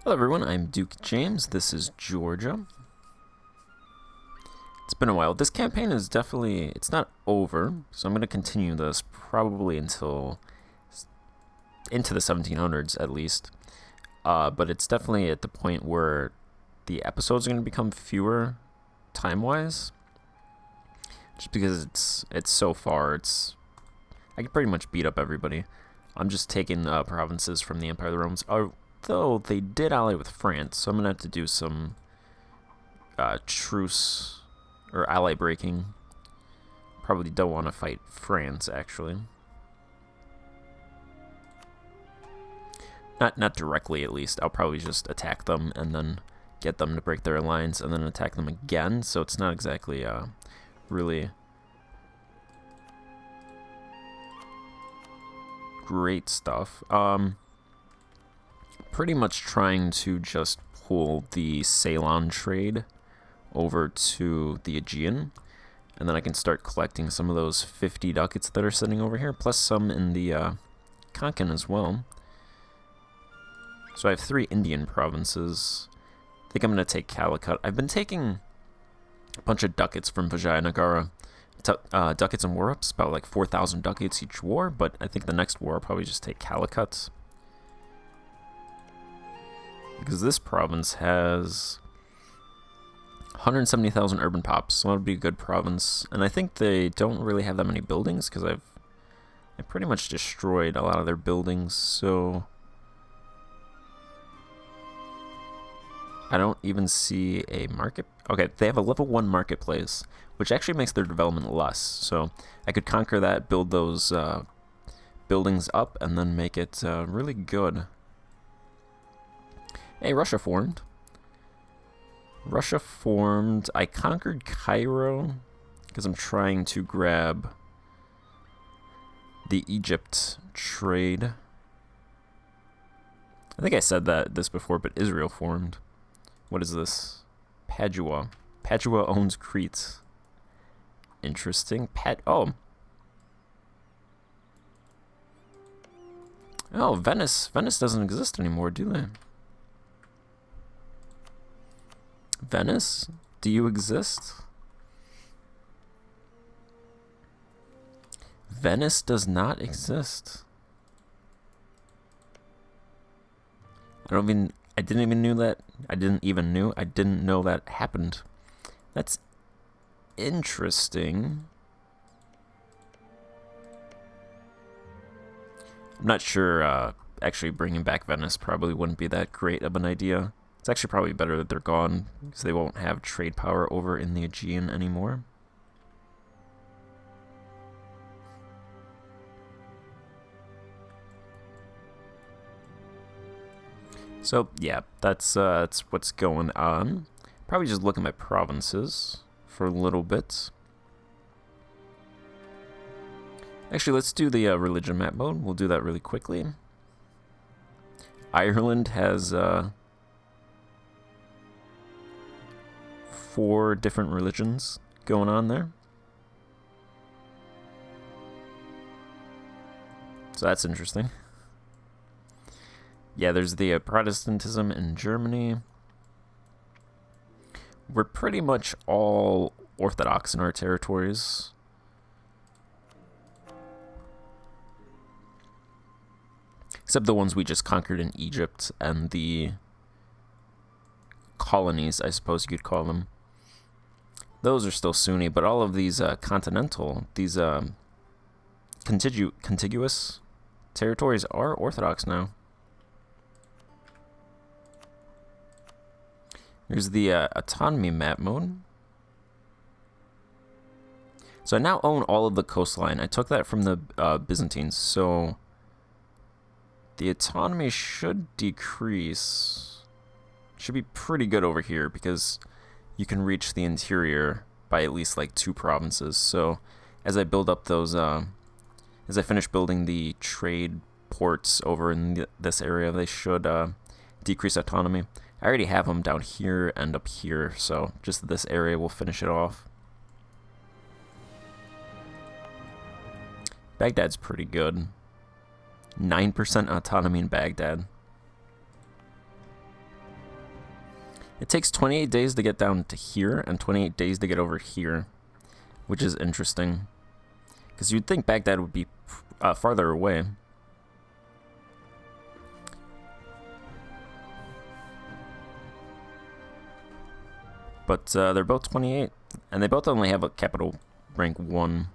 Hello everyone, I'm Duke James, this is Georgia. It's been a while. This campaign is definitely, it's not over, so I'm going to continue this probably until, into the 1700s at least. But it's definitely at the point where the episodes are going to become fewer time-wise. Just because it's so far, I can pretty much beat up everybody. I'm just taking provinces from the Empire of the Romans. Though they did ally with France, so I'm going to have to do some truce or ally breaking. Probably don't want to fight France, actually. Not directly, at least. I'll probably just attack them and then get them to break their alliance and then attack them again, so it's not exactly really great stuff. Pretty much trying to just pull the Ceylon trade over to the Aegean, and then I can start collecting some of those 50 ducats that are sitting over here, plus some in the Konkan as well. So I have 3 Indian provinces. I think I'm going to take Calicut. I've been taking a bunch of ducats from Vijayanagara. Ducats and war ups, about like 4,000 ducats each war, but I think the next war I'll probably just take Calicut. Because this province has 170,000 urban pops, so that would be a good province. And I think they don't really have that many buildings, because I pretty much destroyed a lot of their buildings, so I don't even see a market. Okay, they have a level 1 marketplace, which actually makes their development less. So I could conquer that, build those buildings up, and then make it really good. Hey, Russia formed. Russia formed. I conquered Cairo because I'm trying to grab the Egypt trade. I think I said this before, but Israel formed. What is this? Padua. Padua owns Crete. Interesting. Oh, Venice. Venice doesn't exist anymore, do they? Venice? Do you exist? Venice does not exist. I didn't know that happened. That's interesting. I'm not sure, actually bringing back Venice probably wouldn't be that great of an idea. It's actually probably better that they're gone, because they won't have trade power over in the Aegean anymore. So, yeah, that's what's going on. Probably just look at my provinces for a little bit. Actually, let's do the religion map mode. We'll do that really quickly. Ireland has 4 different religions going on there. So that's interesting. Yeah, there's the Protestantism in Germany. We're pretty much all Orthodox in our territories. Except the ones we just conquered in Egypt and the colonies, I suppose you could call them. Those are still Sunni, but all of these contiguous territories are Orthodox now. Here's the autonomy map mode. So I now own all of the coastline. I took that from the Byzantines, so the autonomy should decrease. Should be pretty good over here because you can reach the interior by at least like 2 provinces. So as I build up those, as I finish building the trade ports over in this area, they should decrease autonomy. I already have them down here and up here, so just this area will finish it off. Baghdad's pretty good. 9% autonomy in Baghdad. It takes 28 days to get down to here and 28 days to get over here, which is interesting. Because you'd think Baghdad would be farther away. But they're both 28, and they both only have a capital rank 1.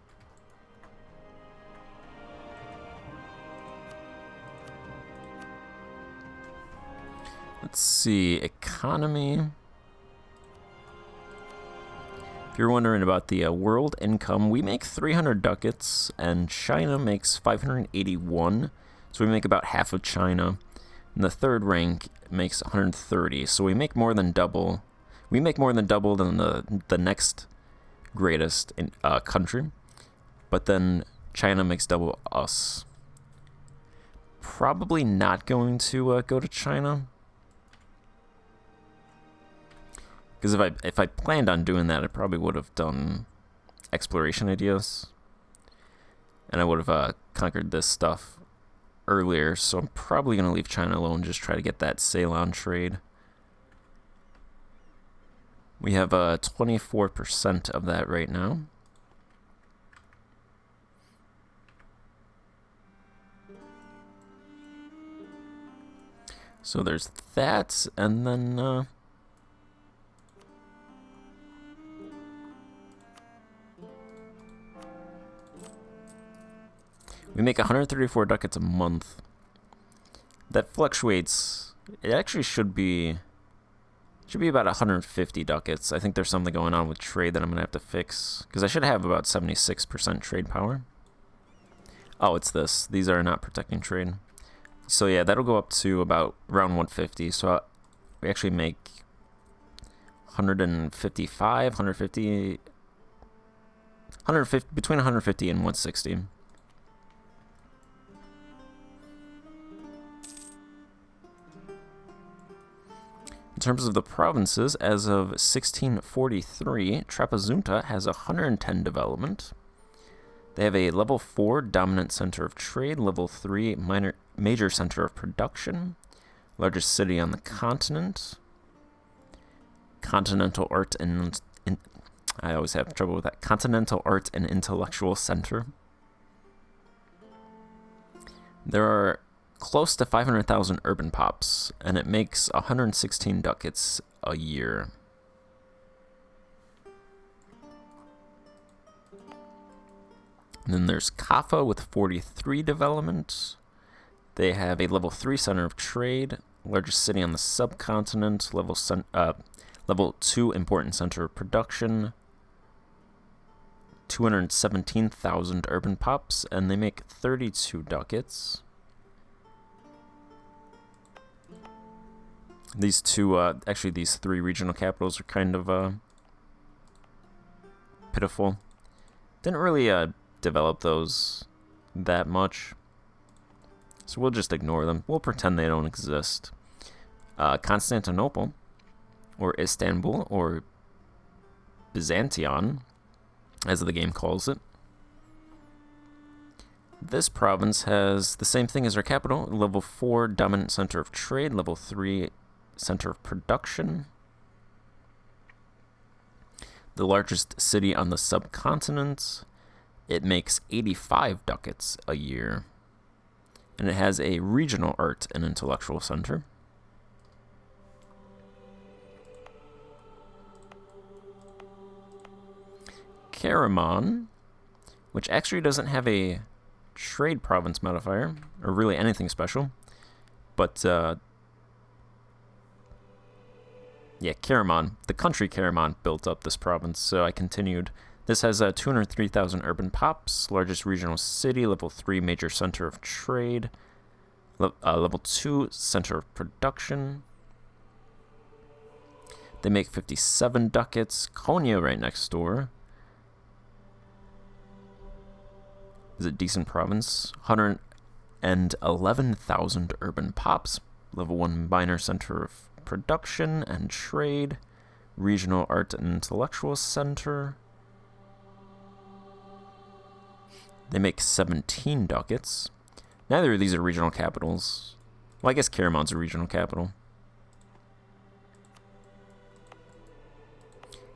Let's see, economy. If you're wondering about the world income, we make 300 ducats, and China makes 581, so we make about half of China. And the third rank makes 130, so we make more than double. We make more than double than the next greatest country, but then China makes double us. Probably not going to go to China. Because if I planned on doing that, I probably would have done exploration ideas. And I would have conquered this stuff earlier, so I'm probably going to leave China alone, just try to get that Ceylon trade. We have 24% of that right now. So there's that, and then... we make 134 ducats a month. That fluctuates. It actually should be about 150 ducats. I think there's something going on with trade that I'm going to have to fix. Because I should have about 76% trade power. Oh, it's this. These are not protecting trade. So yeah, that'll go up to about around 150. So we actually make 155, 150, between 150 and 160. In terms of the provinces, as of 1643, Trapezunta has 110 development. They have a level 4 dominant center of trade, level 3 major center of production, largest city on the continent, continental art and I always have trouble with that, continental art and intellectual center. There are close to 500,000 urban pops, and it makes 116 ducats a year. And then there's Kaffa with 43 development. They have a level 3 center of trade, largest city on the subcontinent, level 2 important center of production, 217,000 urban pops, and they make 32 ducats. These two, actually these 3 regional capitals are kind of pitiful. Didn't really develop those that much, so we'll just ignore them. We'll pretend they don't exist. Constantinople, or Istanbul, or Byzantion, as the game calls it. This province has the same thing as our capital, level 4 dominant center of trade, level 3 center of production, the largest city on the subcontinent. It makes 85 ducats a year, and it has a regional art and intellectual center. Karaman, which actually doesn't have a trade province modifier, or really anything special, but yeah, Karaman, the country Karaman built up this province, so I continued. This has 203,000 urban pops, largest regional city, level 3 major center of trade, level 2 center of production. They make 57 ducats. Konya right next door is a decent province, 111,000 urban pops, level 1 minor center of production and trade, regional art and intellectual center. They make 17 ducats. Neither of these are regional capitals. Well, I guess Karaman's a regional capital.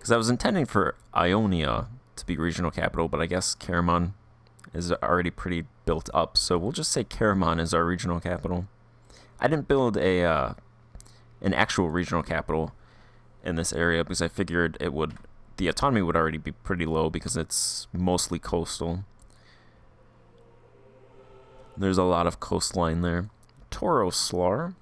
Because I was intending for Ionia to be regional capital, but I guess Karaman is already pretty built up, so we'll just say Karaman is our regional capital. I didn't build an actual regional capital in this area because I figured the autonomy would already be pretty low because it's mostly coastal. There's a lot of coastline there. Toroslar,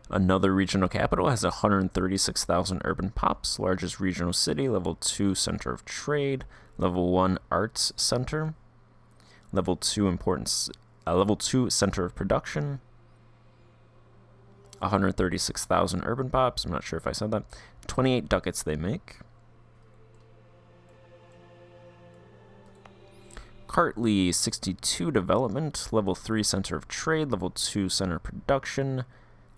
another regional capital, has 136,000 urban pops, largest regional city, level 2 center of trade, level 1 arts center, level 2 level 2 center of production, 136,000 urban pops. I'm not sure if I said that. 28 ducats they make. Kartli, 62 development, level 3 center of trade, level 2 center of production,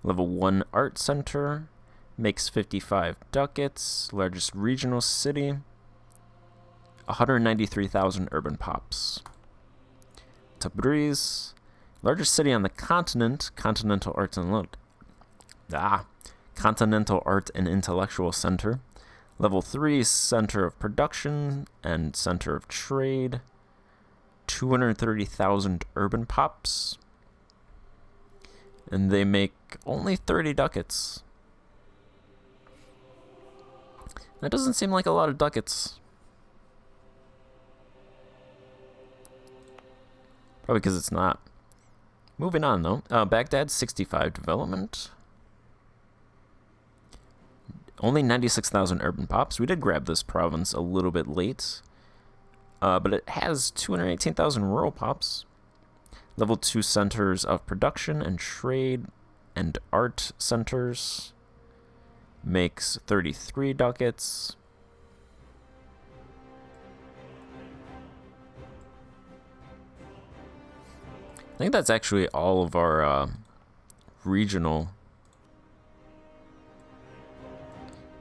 level 1 art center, makes 55 ducats, largest regional city, 193,000 urban pops. Tabriz, largest city on the continent, Continental Art and Intellectual Center, level 3 center of production and center of trade, 230,000 urban pops, and they make only 30 ducats. That doesn't seem like a lot of ducats. Probably because it's not. Moving on, though. Baghdad, 65 development. Only 96,000 urban pops. We did grab this province a little bit late. But it has 218,000 rural pops. Level 2 centers of production and trade and art centers. Makes 33 ducats. I think that's actually all of our regional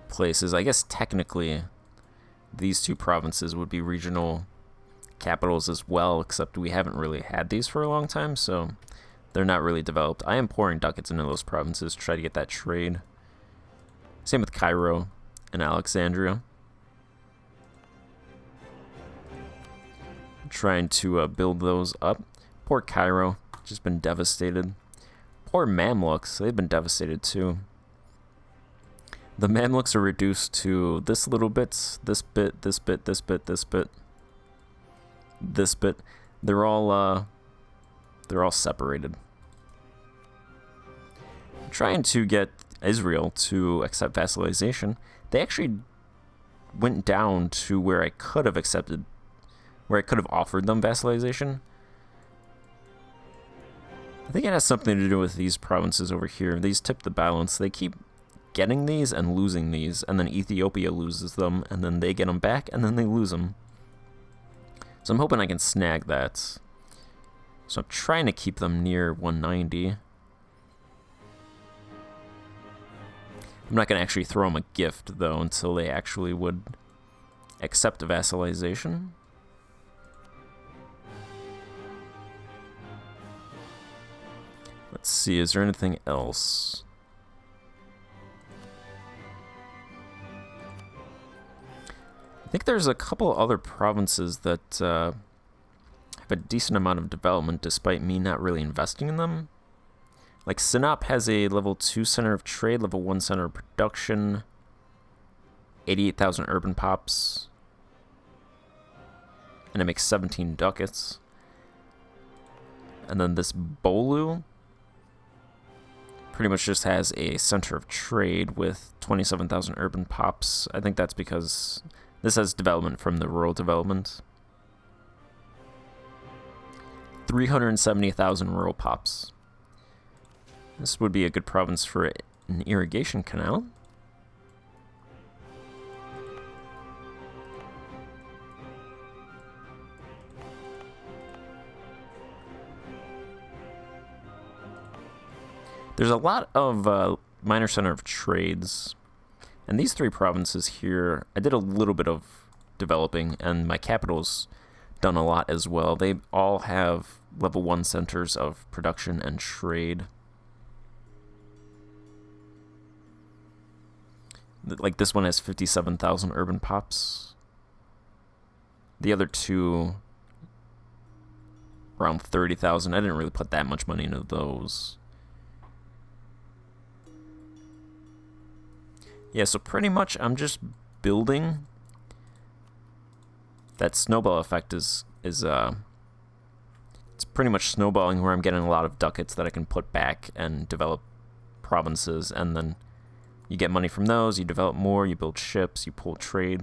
places. I guess technically these two provinces would be regional capitals as well, except we haven't really had these for a long time, so they're not really developed. I am pouring ducats into those provinces to try to get that trade. Same with Cairo and Alexandria. I'm trying to build those up. Poor Cairo, just been devastated. Poor Mamluks, they've been devastated too. The Mamluks are reduced to this little bits, this bit, this bit, this bit, this bit, this bit. They're all separated. I'm trying to get Israel to accept vassalization. They actually went down to where I could have accepted, where I could have offered them vassalization. I think it has something to do with these provinces over here. These tip the balance. They keep getting these and losing these, and then Ethiopia loses them, and then they get them back, and then they lose them. So I'm hoping I can snag that. So I'm trying to keep them near 190. I'm not going to actually throw them a gift, though, until they actually would accept vassalization. Let's see, is there anything else? I think there's a couple other provinces that have a decent amount of development despite me not really investing in them. Like Sinop has a level 2 center of trade, level 1 center of production, 88,000 urban pops, and it makes 17 ducats. And then this Bolu pretty much just has a center of trade with 27,000 urban pops. I think that's because this has development from the rural development. 370,000 rural pops. This would be a good province for an irrigation canal. There's a lot of minor center of trades. And these three provinces here, I did a little bit of developing, and my capital's done a lot as well. They all have level 1 centers of production and trade. Like this one has 57,000 urban pops. The other two, around 30,000. I didn't really put that much money into those. Yeah, so pretty much I'm just building. That snowball effect is it's pretty much snowballing, where I'm getting a lot of ducats that I can put back and develop provinces, and then you get money from those, you develop more, you build ships, you pull trade.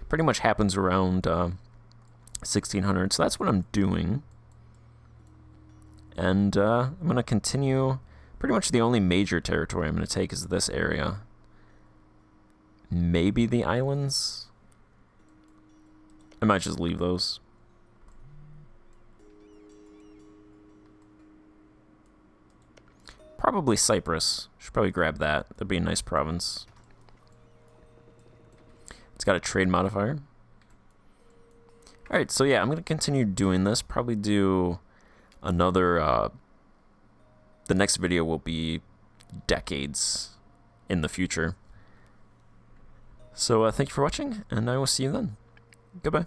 Pretty much happens around 1600, so that's what I'm doing. And I'm going to continue. Pretty much the only major territory I'm going to take is this area. Maybe the islands. I might just leave those. Probably Cyprus. Should probably grab that. That'd be a nice province. It's got a trade modifier. Alright, so yeah, I'm going to continue doing this. Probably do another... the next video will be decades in the future. So thank you for watching, and I will see you then. Goodbye.